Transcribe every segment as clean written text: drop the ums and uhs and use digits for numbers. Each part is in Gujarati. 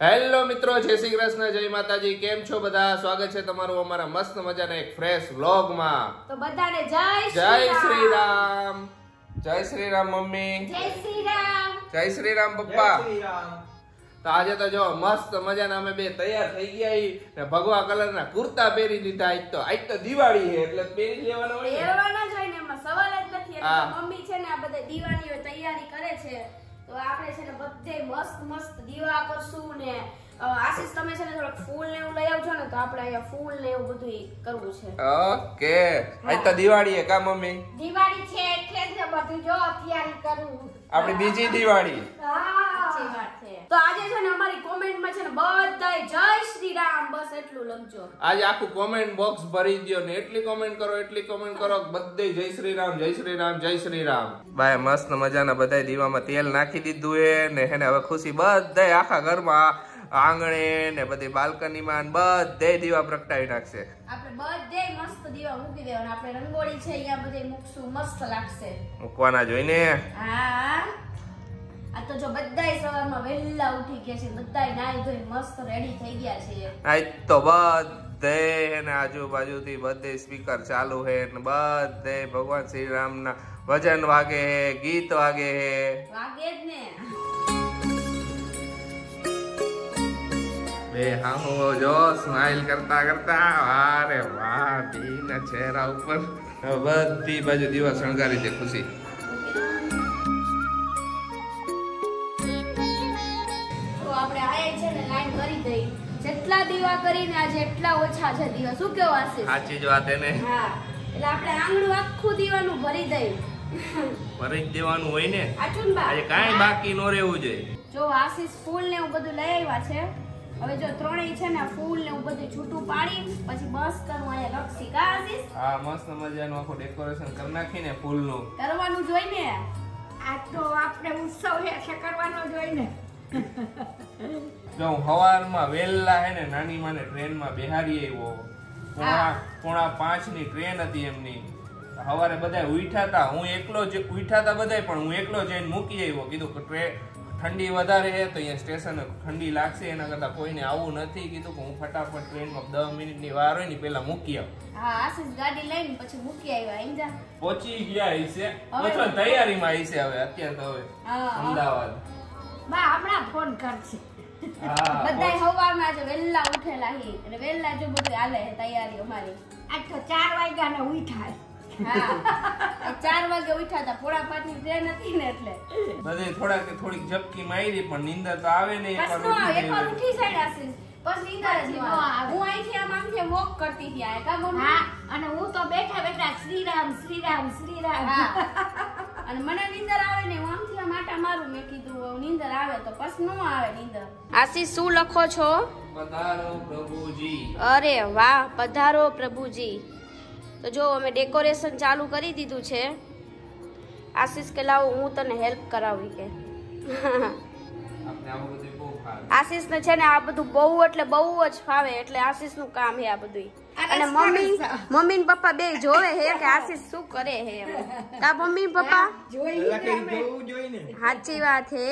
હેલો મિત્રો, જય શ્રી કૃષ્ણ, જય માતાજી. કેમ છો બધા? સ્વાગત છે તમારું અમારા મસ્ત મજાના એક ફ્રેશ વ્લોગમાં. તો બધાને જય શ્રી રામ. જય શ્રી રામ મમ્મી. જય શ્રી રામ. જય શ્રી રામ પપ્પા. તો આજે તો જો મસ્ત મજાના અમે બે તૈયાર થઈ ગયા ને ભગવા કલરના કુર્તા પહેરી લીધા. આજ તો દિવાળી છે એટલે પહેરી લેવાનો હોય ને. પહેરવાના જ હોય ને, એમાં સવાલ જ નથી. એટલે મમ્મી છે ને આ બધા દિવાળીઓ તૈયારી કરે છે. તો આપણે છે ને બધે મસ્ત મસ્ત દીવા કરશું ને આશીષ તમે છે ને થોડું ફૂલ ને એવું લઈ આવજો ને, તો આપણે અહીંયા ફૂલ ને એવું બધું કરવું છે. ઓકે, આજ તો દિવાળી છે કા મમ્મી? દિવાળી છે એટલે જ બધું જો તૈયારી કરું. આપણી બીજી દિવાળી. સાચી વાત છે. તો આજે છે ને અમારી કોમેન્ટમાં છે ને બધાય જય શ્રી રામ બસ એટલું લખજો. આજે આખું કોમેન્ટ બોક્સ ભરી દયો ને એટલી કોમેન્ટ કરો બધે જય શ્રી રામ, જય શ્રી રામ, જય શ્રી રામ. ભાઈ મસ્ત મજાના બધાય દીવામાં તેલ નાખી દીધું હે ને હેને હવે ખુશી બધાય આખા ઘરમાં આંગણે ને બધી બાલ્કનીમાં બધે દીવા પ્રગટાવી નાખશે. આપણે બધે મસ્ત દીવા મૂકી દેવાના. આપણે રંગોળી છે અહીંયા બધે મૂકશું, મસ્ત લાગશે. મૂકવાના જોઈને. હા, આ તો જો બધાય સવારમાં વહેલા ઉઠી ગયા છે, બધાય નાઈ ધોઈ મસ્ત રેડી થઈ ગયા છે. આજ તો બધે ને આજુબાજુથી બધે સ્પીકર ચાલુ હે ને બધે ભગવાન શ્રી રામના ભજન વાગે હે, ગીત વાગે હે. વાગે જ ને. બે હાહો જો સ્માઈલ કરતા કરતા અરે વાહ દીના ચહેરા ઉપર બધી બાજુ દીવા શણગારી દે ખુશી. તો આપણે આયે છે ને લાઈન કરી દઈ. જેટલા દીવા કરીને આજે એટલા ઓછા છે દીવા. શું કેવું આશીષ? સાચી જ વાત એને. હા, એટલે આપણે આંગણું આખું દીવાનું ભરી દઈ. ભરી જ દેવાનું હોય ને. આચુનબા આજે કાંઈ બાકી નો રહેવું જોઈએ. જો આશીષ ફૂલ ને એવું બધું લઈ આવ્યા છે. હવે જો ત્રણેય છે ને ફૂલ ને એવું બધું છૂટું પાડી પછી બસ કરું અહીંયા લક્ષી કા આશીષ? હા, મસ્ત મજાનું આખું ડેકોરેશન કરી નાખીને ફૂલનું કરવાનું જોઈ ને. આ તો આપણે ઉત્સવ છે કરવાનો જ હોય ને. જો હું સવારમાં વહેલા હે ને નાની માને ટ્રેનમાં બેહારી આવ્યો. પોણા 5 ની ટ્રેન હતી એમની. સવારે બધા ઉઠ્યા હતા, હું એકલો જ ઉઠ્યા હતા બધા, પણ હું એકલો જઈને મૂકી આવ્યો. કીધું કે ઠંડી વધારે છે તો અહીંયા સ્ટેશન ઠંડી લાગશે, એના કરતા કોઈને આવું નથી. કીધું કે હું ફટાફટ ટ્રેનમાં 10 મિનિટની વાર હોય ને પેલા મૂકી આવું. હા, આશીષ ગાડી લઈને પછી મૂકી આવ્યા. ઈંજા પહોંચી ગયા હશે, પહોંચવા તૈયારીમાં હશે હવે અત્યારે તો હવે અમદાવાદ. બા હમણાં ફોન કરશે. બધાય સવારના જ વહેલા ઉઠેલા હી અને વહેલા જો બધું હાલે છે તૈયારી અમારી. આજ તો 4 વાગ્યાના ઉઠાય. હા, 4 વાગે ઉઠ્યા હતા. પોણા 5 ની ટ્રેન હતી ને એટલે બધે થોડીક ઝપકી મારી પણ નીંદર તો આવે ને. એકવાર ઉઠી સાઈડ આશીષ બસ નીંદર જ ન આવે. હું અહીંથી આમથી વોક કરતી હતી આ કા મમ્મી. હા, અને હું તો બેઠા બેઠા શ્રી રામ શ્રી રામ શ્રી રામ. અને મને નીંદર આવે ને હું આમથી આમ આટા મારું. મેં કીધું નીંદર આવે તો પછી ન આવે નીંદર. આશીષ શું લખો છો? પધારો પ્રભુજી. અરે વાહ, પધારો પ્રભુજી. તો જો અમે ડેકોરેશન ચાલુ કરી દીધું છે. આશીષ કે લાવો હું તને હેલ્પ કરાવી કે. આશીષ ને છે ને આ બધું બહુ એટલે બહુ જ ફાવે, એટલે આશીષ નું કામ હે આ બધું. અને મમ્મી ને પપ્પા બે જોવે હે કે આશીષ શું કરે હે એમ. કા મમ્મી પપ્પા સાચી વાત હે.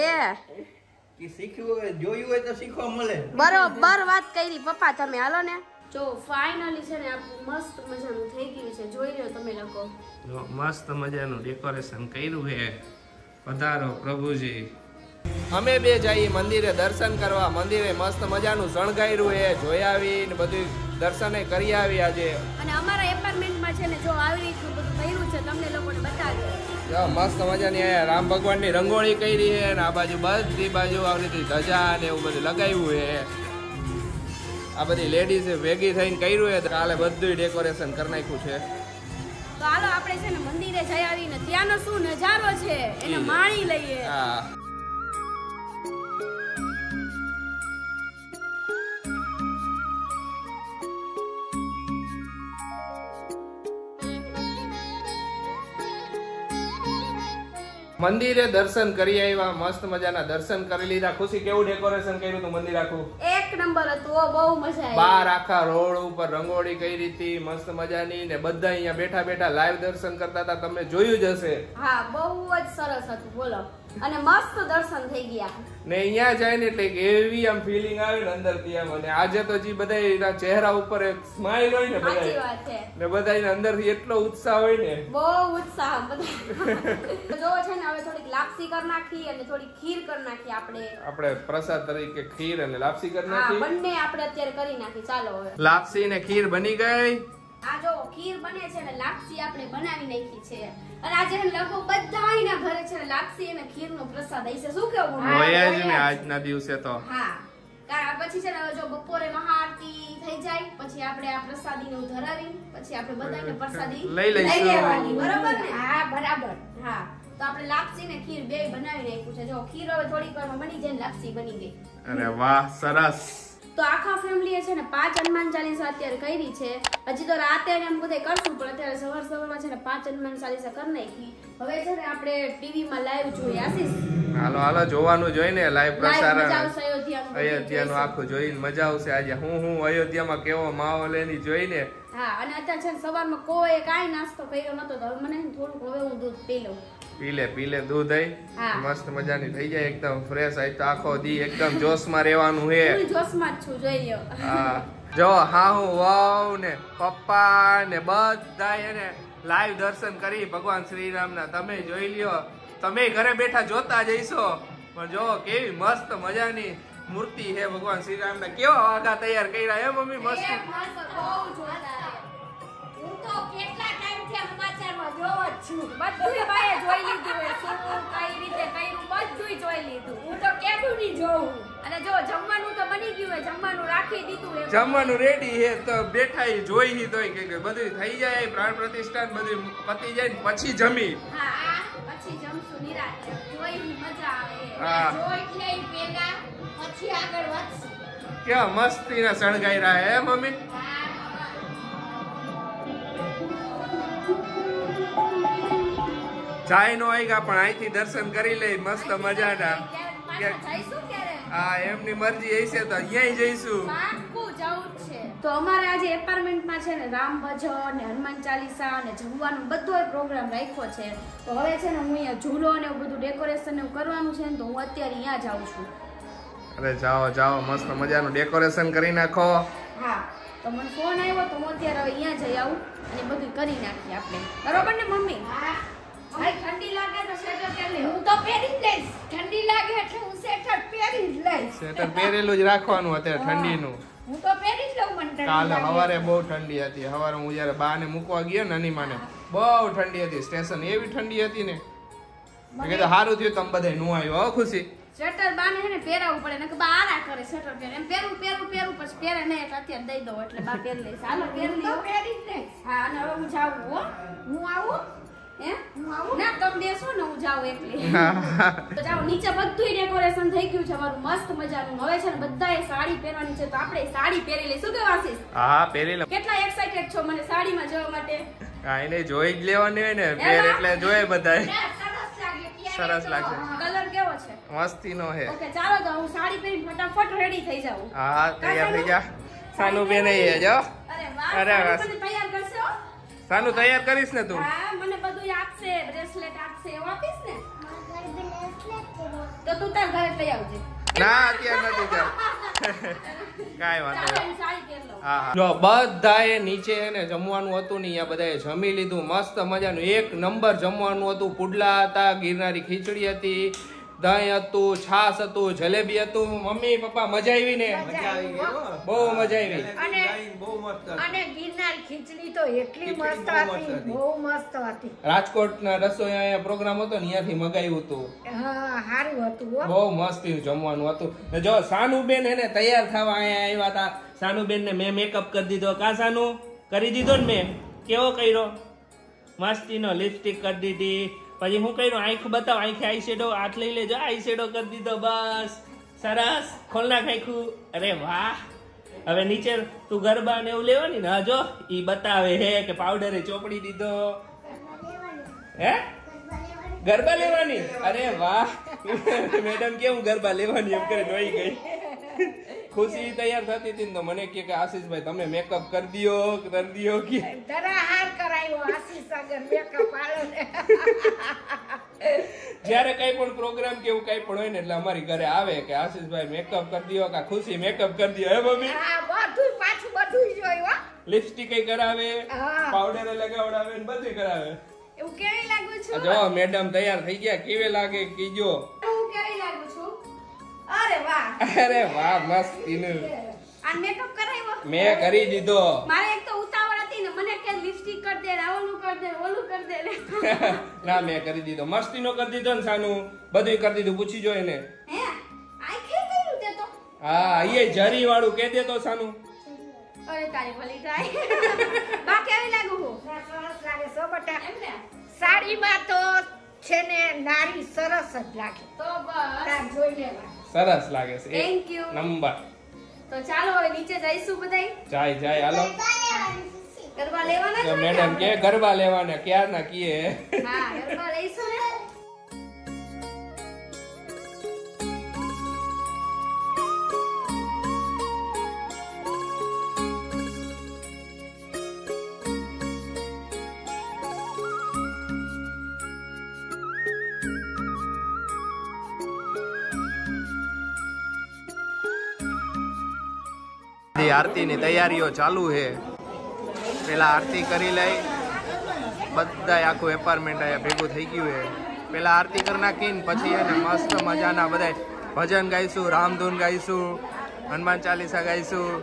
જોયું હોય તો શીખવા મળે. બરોબર વાત કરી પપ્પા તમે. હાલો ને. જો ફાઇનલી છે ને આપણું મસ્ત મજાનું થઈ ગયું છે. જોઈ રહ્યો તમે લોકો. જો મસ્ત મજાનું ડેકોરેશન કર્યું છે. પધારો પ્રભુજી. અમે બે જઈએ મંદિરે દર્શન કરવા. મંદિરે મસ્ત મજાનું શણગાર્યું છે, જોઈ આવી ને બધું દર્શને કરી આવી આજે. અને અમારા એપાર્ટમેન્ટમાં છે ને જો આવી રીતનું બધું કર્યું છે, તમને લોકોને બતાવ્યું. જો મસ્ત મજાની અહીંયા રામ ભગવાનની રંગોળી કરી છે ને આ બાજુ બધી બાજુ આવી રીતે ધજા ને એવું બધું લગાવ્યું છે. આ બધી લેડીઝ ભેગી થઈને કર્યું છે. કાલે બધું ડેકોરેશન કરી નાખ્યું છે. તો હાલો આપણે છે ને મંદિરે જઈ આવીને ત્યાંનો શું નજારો છે એને માણી લઈએ. હા, મંદિરે દર્શન કરી આવ્યા. મસ્ત મજાના દર્શન કરી લીધા. ખુશી કેવું ડેકોરેશન કર્યું તું મંદિર આખું? એક નંબર હતું. બહુ મજા આવી. બાર આખા રોડ ઉપર રંગોળી કરી હતી મસ્ત મજાની ને બધા અહીંયા બેઠા બેઠા લાઈવ દર્શન કરતા હતા. તમે જોયું જ હશે. હા, બહુ જ સરસ હતું. બોલો. અને મસ્ત દર્શન થઈ ગયા ને અહીંયા જાય ને એટલે એવી આમ ફીલિંગ આવે ને અંદરથી આમ. અને આજે તો જે બધા ચહેરા ઉપર એક સ્માઈલ હોય ને સાચી બધા વાત છે ને બધાને અંદરથી એટલો ઉત્સાહ હોય ને બહુ ઉત્સાહ બધા જો છે ને હવે થોડીક લાપસી કરી નાખી અને થોડી ખીર કરી નાખી આપણે પ્રસાદ તરીકે ખીર અને લાપસી કરી હા નાખી. બંને આપણે અત્યારે કરી નાખી. ચાલો હવે લાપસી ને ખીર બની ગઈ. આ જો ખીર બને છે ને લાપસી આપણે બનાવી નાખી છે અને આજે લગભગ બધાયના ઘરે છે ને લાપસી અને ખીરનો પ્રસાદ હશે. શું કેવું? હોય જ ને આજના દિવસે તો. હા કારણ પછી છે ને જો બપોરે મહાઆરતી થઈ જાય પછી આપણે આ પ્રસાદીને ધરાવી પછી આપણે બધાને પ્રસાદી લઈ લઈશું. લેવાની. બરાબર ને? હા બરાબર. હા તો આપણે લાપસી ને ખીર બે બનાવી નાખ્યું છે. જો ખીર હવે થોડીક વારમાં બની જાય ને લાપસી બની ગઈ. અરે વાહ સરસ. તો આખા ફેમિલીએ છે ને 5 હનુમાન ચાલીસા અત્યારે કરી છે. હજી તો રાતે એમ બધે કરશું પણ અત્યારે સવારમાં છે ને 5 હનુમાન ચાલીસા કરી નાખી. હવે છે ને આપણે ટીવી માં લાઈવ જોઈએ. આશીષ હાલો જોવાનું જોઈને લાઈવ પ્રસારણ મજા આવશે. અયોધ્યાનું આખું જોઈને મજા આવશે. આજે હું અયોધ્યામાં કેવો માહોલ એની જોઈને. હા અને અત્યારે છે ને સવારમાં કોઈ કાંઈ નાસ્તો કર્યો નતો તો હવે મને થોડુંક હવે હું દૂધ પી લઉં. પી લે દૂધ આઈ હા. મસ્ત મજાની થઈ જાય એકદમ ફ્રેશ. આઈ તો આખો દી એકદમ જોશમાં રહેવાનું હે. ફૂલ જોશમાં જ છું. જોઈ લ્યો. હા જો હું વહુ ને પપ્પા ને બધા એને લાઈવ દર્શન કરી ભગવાન શ્રીરામના. તમે જોઈ લ્યો. તમે ઘરે બેઠા જોતા જઈશો પણ જો કેવી મસ્ત મજાની મૂર્તિ છે ભગવાન શ્રીરામના. કેવા વાઘા તૈયાર કર્યા હે મમ્મી? મસ્ત. બહુ જોરદાર. હું તો કેટલા ટાઈમથી સમાચારમાં જોઉં જ છું. બધુંય બાએ જોઈ લીધું હે. શું કઈ રીતે કર્યું બધુંય જોઈ લીધું. હું તો કેદું ની જોઉં. અને જો જમવાનું તો બની ગયું હે. જમવાનું રાખી દીધું હે. જમવાનું રેડી છે તો બેઠા જોઈ તોય કે બધું થઈ જાય પ્રાણ પ્રતિષ્ઠા બધું પતી જાય ને પછી જમી. હા પછી જમશું નિરાંત. જોઈ મજા આવે. હા જોઈ લઈ પેલા પછી આગળ વધશું. કેવા મસ્તીના શણગાયરા હે મમ્મી? ચાય નો આઈગા પણ અહીંથી દર્શન કરી લઈ મસ્ત મજાના. જઈશું ક્યારે? હા એમની મરજી હશે તો અહીંયા જઈશું. પાક્કું જવું જ છે. તો અમારે આજે એપાર્ટમેન્ટમાં છે ને રામ ભજન ને હનુમાન ચાલીસા અને જમવાનું બધો પ્રોગ્રામ રાખ્યો છે. તો હવે છે ને હું અહીંયા ઝૂલો ને એવું બધું ડેકોરેશન એવું કરવાનું છે ને તો હું અત્યારે અહીંયા જાઉં છું. અરે જાઓ મસ્ત મજાનું ડેકોરેશન કરી નાખો. હા તો મને ફોન આવ્યો તો હું અત્યારે હવે અહીંયા જઈ આવું અને બધું કરી નાખીએ આપણે. બરોબર ને મમ્મી? હા ભાઈ ઠંડી લાગે તો સ્વેટર પહેરી લે. હું તો પહેરી જ લઈશ. ઠંડી લાગે એટલે હું સ્વેટર પહેરી જ લઈશ. સ્વેટર પહેરેલું જ રાખવાનું અત્યારે ઠંડીનું. હું તો પહેરી જ લઉં. મને ઠંડી કાલે લાગે. સવારે બહુ ઠંડી હતી. સવારે હું જયારે બાને મૂકવા ગયો નાની માને બહુ ઠંડી હતી. સ્ટેશન એવી ઠંડી હતી ને મેં કીધું સારું થયું તમે બધા નું આવ્યો. હો ખુશી? સ્વેટર બાને હે ને પહેરાવવું પડે ને કે બા આરા કરે સ્વેટર પહેરે એમ પહેરું પછી પહેરે નહીં એટલે અત્યારે દઈ દો એટલે બા પહેરી લઈશ. હાલો પહેરી હું તો લ્યો. પહેરી જ લઈશ. હા અને હવે હું જાઉં હો. હું આવું. હે હું આવું. ના તમે બેસો ને હું જાઉં એકલી. તો જાઓ નીચે બધું ડેકોરેશન થઈ ગયું છે અમારું મસ્ત મજાનું. હવે છે ને બધાએ સાડી પહેરવાની છે તો આપણે સાડી પહેરી લઈએ. શું કહેવા આશીષ? હા પહેરી લો. કેટલા એક્સાઇટેડ છો મને સાડીમાં જવા માટે? કાંઈ નહીં જોઈ જ લેવાની હોય ને પહેર એટલે જોઈએ બધાય. સરસ લાગે. સરસ લાગશે. કલર કેવો છે? મસ્તીનો હે. ઓકે ચાલો તો હું સાડી પહેરીને ફટાફટ રેડી થઈ જાઉં. હા તૈયાર થઈ જા. સાનું બેન અહીં જો. અરે વાહ અરે વાહ. સાડી મને તૈયાર કરશે હો. સાનું તૈયાર કરીશ ને તું? હા મને બધું આપશે બ્રેસલેટ આપશે એવું આપીશ ને તો તું તાર ઘરે લઈ આવજે. ના અત્યારે નથી જા. કાંઈ વાંધો ચાલો નહીં. હું સાડી પહેરી લઉં. હા જો બધાએ નીચે ને જમવાનું હતું ને અહીંયા બધાએ જમી લીધું મસ્ત મજાનું એક નંબર જમવાનું હતું. પુડલા હતા, ગિરનારી ખીચડી હતી, દહીં હતું, છાશ હતું, જલેબી હતું. મમ્મી પપ્પા મજા આવી ને? બહુ મજા આવી. અને ગિરનાર ખીચડી તો એટલી મસ્ત હતી. બહુ મસ્ત હતી. રાજકોટના રસોઈ અહીંયા પ્રોગ્રામ હતો ને ત્યાંથી મગાવ્યું હતું. હા સારું હતું હો. બહુ મસ્ત જમવાનું હતું. ને જો સાનુબેન એને તૈયાર થવા અહીંયા આવ્યા હતા. સાનુબેન ને મેં મેકઅપ કરી દીધો. કા સાનુ કરી દીધો ને મેં? કેવો કર્યો? મસ્તીનો લિપસ્ટિક કરી દીધી. પછી હું કર્યું આંખ બતાવ. આંખે આઈ શેડો હાથ લઈ લેજો. આઈ શેડો કરી દીધો. બસ સરસ. ખોલ નાખ આંખું. અરે વાહ. હવે નીચે તું ગરબા ને એવું લેવાની ને જો ઈ બતાવે હે કે પાવડરે ચોપડી દીધો. હે ગરબા લેવાની? અરે વાહ. મેડમ કેવું ગરબા લેવાની એમ કરે જોઈ ગઈ. ખુશી તૈયાર થતી હતી તો મને કે આશીષભાઈ તમે મેકઅપ કરી દો કે તરા હાર કરાયો આશીષ આગળ મેકઅપ આલો ને. જ્યારે કઈ પણ પ્રોગ્રામ કે એવું કઈ પણ હોય ને એટલે અમારી ઘરે આવે કે આશીષભાઈ મેકઅપ કરી દો કે ખુશી મેકઅપ કરી દો. હે મમ્મી? હા, બધું પાછું બધું જોયું હો. લિપસ્ટિક કરાવે, હા. પાવડર લગાવડાવે ને બધું કરાવે. એવું કેવી લાગુ છું? જો મેડમ તૈયાર થઈ ગયા, કેવે લાગે કીજો. હું કેવી લાગુ છું? અરે વાહ. અરે વાહ, મસ્ત ઈનું. આ મેકઅપ કરાવ્યો? મેં કરી દીધો. મારે એક તો ઉતાવળ હતી ને, મને કે લિપસ્ટિક કરી દે, ઓલું કરી દે, ઓલું કરી દે. ના મેં કરી દીધો, મસ્તીનો કરી દીધો ને સાનું, બધું કરી દીધું. પૂછી જો એને. હે આ ખે કર્યું તે તો? હા એ જરી વાળું કહી દે તો સાનું. અરે તારી ભલી થાય. બા કેવી લાગુ હું? સરસ લાગે સો બટા. એમને સાડીમાં તો છે ને નારી સરસ જ લાગે. તો બસ તાર જોઈ લેવા. સરસ લાગે છે. Thank you. નંબર. તો ચાલો હવે નીચે જઈશું બધાય. જાય હાલો. ગરબા લેવાના જો છે મેડમ કે ગરબા લેવાના ક્યાં ના કીએ. હા ગરબા લઈશું ને. આરતી ની તૈયારીઓ ચાલુ છે. પેલા આરતી કરી લઈ, બધા આખું એપાર્ટમેન્ટ અહીંયા ભેગું થઈ ગયું છે. પેલા આરતી કરી નાખીને પછી એને મસ્ત મજાના બધા ભજન ગાઈશું, રામધૂન ગાઈશું, Hanuman Chalisa ગાઈશું.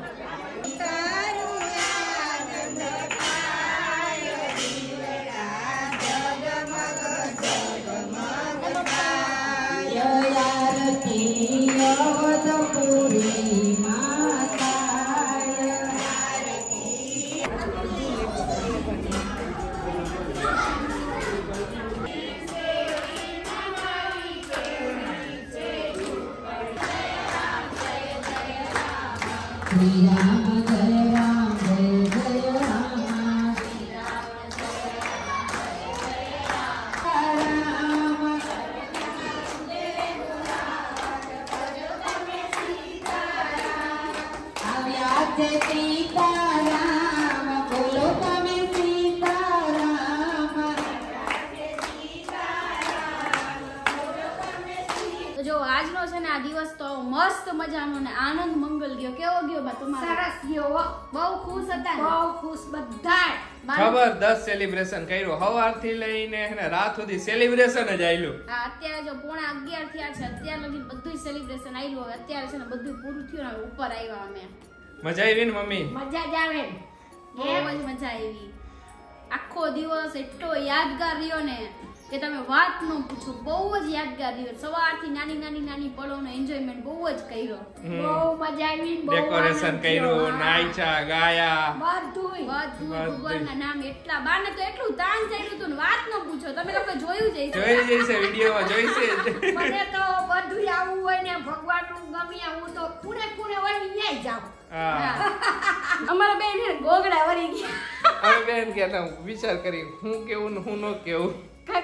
Jai Ram, Jai Ram, Jai Jai Ram. આવ્યા છે સીતારામ, બોલો તમે સીતારામ. તો જો આજનો છે ને આ દિવસ તો મસ્ત મજાનો ને આનંદ મંગલ ગયો. કેવો ગયો બા તમારો? સરસ ગયો હો. બહુ ખુશ હતા ને? બહુ ખુશ બધાય. જબરદસ્ત સેલિબ્રેશન કર્યું. સવારથી લઈને રાત સુધી સેલિબ્રેશન જ આયલું. હા અત્યારે જો 11:30 થયા છે, અત્યાર લગી બધું સેલિબ્રેશન આયલું. હવે અત્યારે છે ને બધું પૂરું થયું ને ઉપર આવ્યા અમે. મજા આવી ને મમ્મી? મજા જ આવે. બહુ જ મજા આવી. આખો દિવસ એટલો યાદગાર રહ્યો ને કે તમે વાત ન પૂછો. બહુ જ યાદગાર રહ્યો. સવારથી નાની પળોનો એન્જોયમેન્ટ બહુ જ કર્યો. બહુ મજા આવી. બહુ ડેકોરેશન આનંદ થયો. કર્યું, હા. નાઈચા ગાયા. બધુંય. ભગવાનના નામ એટલા બાને તો એટલું તાન ચાલ્યું હતું ને વાત ન પૂછો. તમે લોકો જોયું જ હશે. જોઈ જઈશે વિડીયોમાં જોઈશે. મને તો બધું આવું હોય ને ભગવાનનું ગમે હું તો ખૂણે હોય ને ન્યાય જાઉં. હા અમારા બેન હે ગોગડા વળી ગયા. હવે બેન કે વિચાર કરી હું કેવું ને હું ન કેવું.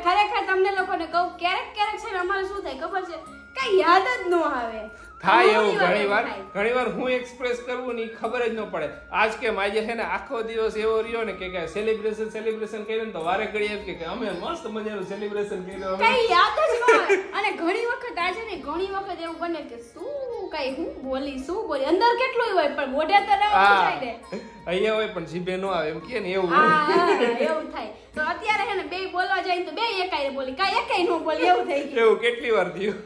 ખરેખર તમને લોકોને કહું ક્યારેક છે ને અમારે શું થાય ખબર છે, કઈ યાદ જ ન આવે. થાય એવું ઘણી વાર ઘણી વાર હું એક્સપ્રેસ કરવું ને ખબર જ ન પડે. આજ કે આજે છે ને આખો દિવસ એવો રહ્યો ને કે સેલિબ્રેશન કર્યું ને તો વારે ઘડી એમ કે અમે મસ્ત મજાનું સેલિબ્રેશન કર્યું. કઈ યાદ જ ન આવે. અને ઘણી વખત આજે ને ઘણી વખત એવું બને કે શું કઈ હું બોલી અંદર કેટલું હોય પણ મોઢે તો ના પૂછાય દે. અહીંયા હોય પણ જીભે ન આવે એમ કે ને એવું. એવું થાય. તો અત્યારે છે ને બે બોલવા જાય તો બે એકાઈ બોલી, કાઈ એકાઈ નો બોલી એવું થઈ ગયું. એવું કેટલી વાર થયું.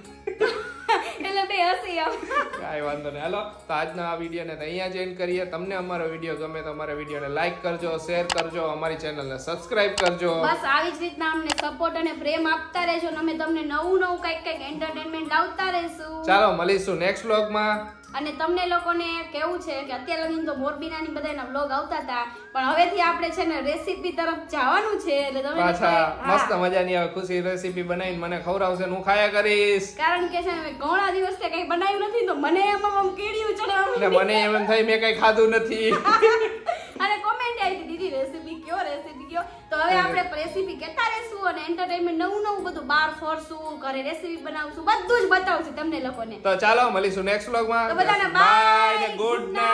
એટલે બે હસી આવે. કાંઈ વાંધો નહીં. હાલો તો આજના આ વિડીયોને તો અહીંયા જ એન્ડ કરીએ. તમને અમારો વિડીયો ગમે તો અમારા વિડીયોને લાઈક કરજો, શેર કરજો, અમારી ચેનલને સબસ્ક્રાઇબ કરજો. બસ આવી જ રીતના અમને સપોર્ટ અને પ્રેમ આપતા રહેજો ને અમે તમને નવું કંઈક એન્ટરટેનમેન્ટ લાવતા રહેશું. ચાલો મળીશું નેક્સ્ટ વ્લોગમાં. અને તમને લોકોને કેવું છે કે અત્યાર લગી તો મોરબીનાની બધાના વ્લોગ આવતા હતા પણ હવેથી આપણે છે ને રેસીપી તરફ જવાનું છે. એટલે તમે પાછા મસ્ત મજાની હવે ખુશી રેસીપી બનાવીને મને ખવડાવશે હું ખાયા કરીશ. કારણ કે છે ને ઘણા દિવસથી કઈ બનાવ્યું નથી તો મને એમાં કીડીયું ચડવાનું એટલે મને એમ થાય મેં કઈ ખાધું નથી. અને કોમેન્ટ આવી દીધી રેસીપી કયો તો હવે આપણે રેસીપી કહેતા રહેશું અને એન્ટરટેનમેન્ટ નવું બધું બહાર ફરશું, ઘરે રેસીપી બનાવશું, બધું જ બતાવશું તમને લોકોને. તો ચાલો મળીશું નેક્સ્ટ વ્લોગમાં. તો બધાને બાય બાય ને ગુડ નાઈટ.